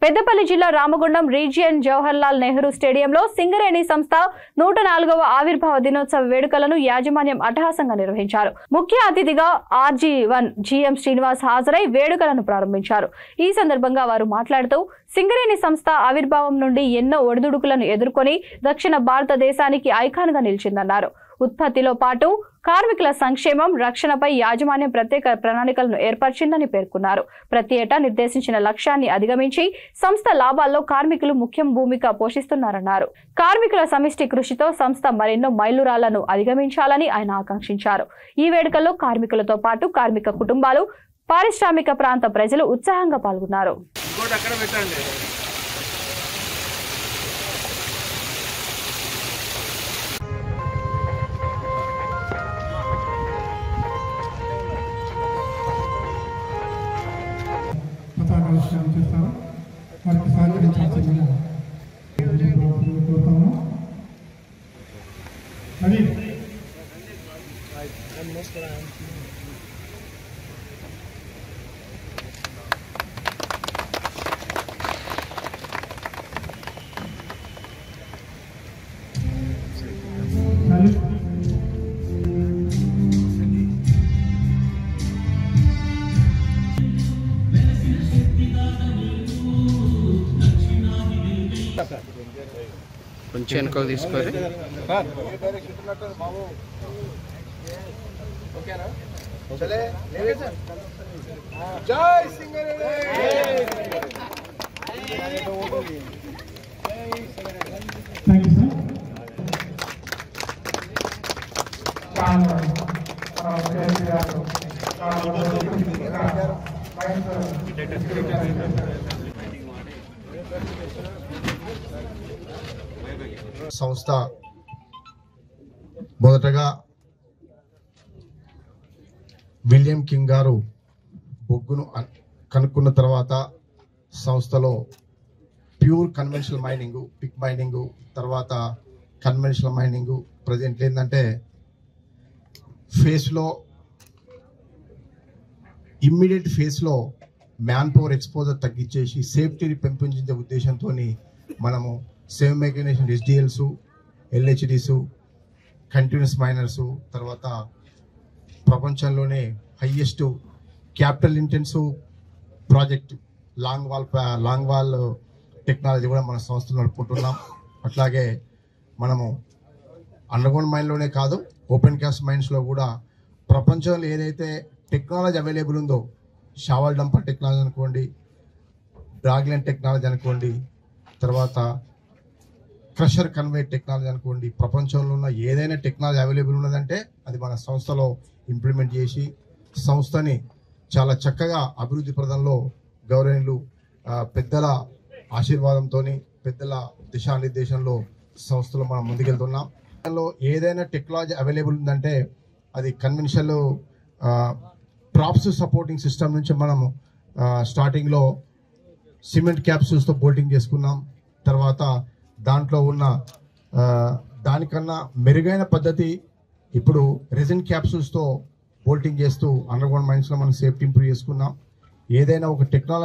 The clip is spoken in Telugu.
పెద్దపల్లి జిల్లా రామగుండం రీజియన్ జవహర్లాల్ నెహ్రూ స్టేడియంలో సింగరేణి సంస్థ 104వ ఆవిర్భావ దినోత్సవ వేడుకలను యాజమాన్యం అట్టహాసంగా నిర్వహించారు. ముఖ్య అతిథిగా RG1 GM శ్రీనివాస్ హాజరై వేడుకలను ప్రారంభించారు. ఈ సందర్భంగా వారు మాట్లాడుతూ సింగరేణి సంస్థ ఆవిర్భావం నుండి ఎన్నో ఒడిదుడుకులను ఎదుర్కొని దక్షిణ భారతదేశానికి ఐకాన్గా నిలిచిందన్నారు. ఉత్పత్తిలో పాటు కార్మికుల సంక్షేమం, రక్షణపై యాజమాన్యం ప్రత్యేక ప్రణాళికలను ఏర్పరిచిందని పేర్కొన్నారు. ప్రతి ఏటా నిర్దేశించిన లక్ష్యాన్ని అధిగమించి సంస్థ లాభాల్లో కార్మికులు ముఖ్య భూమిక పోషిస్తున్నారన్నారు. కార్మికుల సమిష్టి కృషితో సంస్థ మరెన్నో మైలురాళ్లను అధిగమించాలని ఆయన ఆకాంక్షించారు. ఈ వేడుకల్లో కార్మికులతో పాటు కార్మిక కుటుంబాలు, పారిశ్రామిక ప్రాంత ప్రజలు ఉత్సాహంగా పాల్గొన్నారు. చేస్తాను వారికి సహకరించాల్సిందిగా కోరుతాము. అది కొంచెం వెనుకకు తీసుకోవాలి. సంస్థ మొదటగా విలియం కింగ్ గారు బొగ్గును కనుక్కున్న తర్వాత సంస్థలో pure conventional mining, pick mining, తర్వాత కన్వెన్షనల్ మైనింగ్ ప్రజెంట్ ఏంటంటే ఫేస్లో ఇమ్మీడియట్ ఫేస్లో మ్యాన్ పవర్ ఎక్స్పోజర్ తగ్గించేసి సేఫ్టీని పెంపొందించే ఉద్దేశంతో మనము save mechanization SDLs, LHDs, continuous miners, తర్వాత ప్రపంచంలోనే highest capital intensive project long wall technology కూడా మన సంస్థలో నడుపుకుంటున్నాం. అట్లాగే మనము అండర్గ్రౌండ్ మైన్లోనే కాదు, ఓపెన్ కాస్ట్ మైన్స్లో కూడా ప్రపంచంలో ఏదైతే టెక్నాలజీ అవైలబుల్ ఉందో, షావల్ డంపర్ టెక్నాలజీ అనుకోండి, డ్రాగ్లైన్ టెక్నాలజీ అనుకోండి, తర్వాత క్రషర్ కన్వే టెక్నాలజీ అనుకోండి, ప్రపంచంలో ఉన్న ఏదైనా టెక్నాలజీ అవైలబుల్ ఉన్నదంటే అది మన సంస్థలో ఇంప్లిమెంట్ చేసి సంస్థని చాలా చక్కగా అభివృద్ధి ప్రదంలో గౌరవనీయులు పెద్దల ఆశీర్వాదంతో, పెద్దల దిశానిర్దేశంలో సంస్థలో మనం ముందుకెళ్తున్నాం. దానిలో ఏదైనా టెక్నాలజీ అవైలబుల్ ఉందంటే అది కన్వెన్షనల్ ప్రాప్స్ సపోర్టింగ్ సిస్టమ్ నుంచి మనము స్టార్టింగ్లో సిమెంట్ క్యాప్సూల్స్తో బోల్టింగ్ చేసుకున్నాం. తర్వాత దాంట్లో ఉన్న దానికన్నా మెరుగైన పద్ధతి ఇప్పుడు రెజిన్ క్యాప్సూల్స్తో బోల్టింగ్ చేస్తూ అండర్గ్రౌండ్ మైన్స్లో మనం సేఫ్టీ ఇంప్రూవ్ చేసుకున్నాం. ఏదైనా ఒక టెక్నాలజీ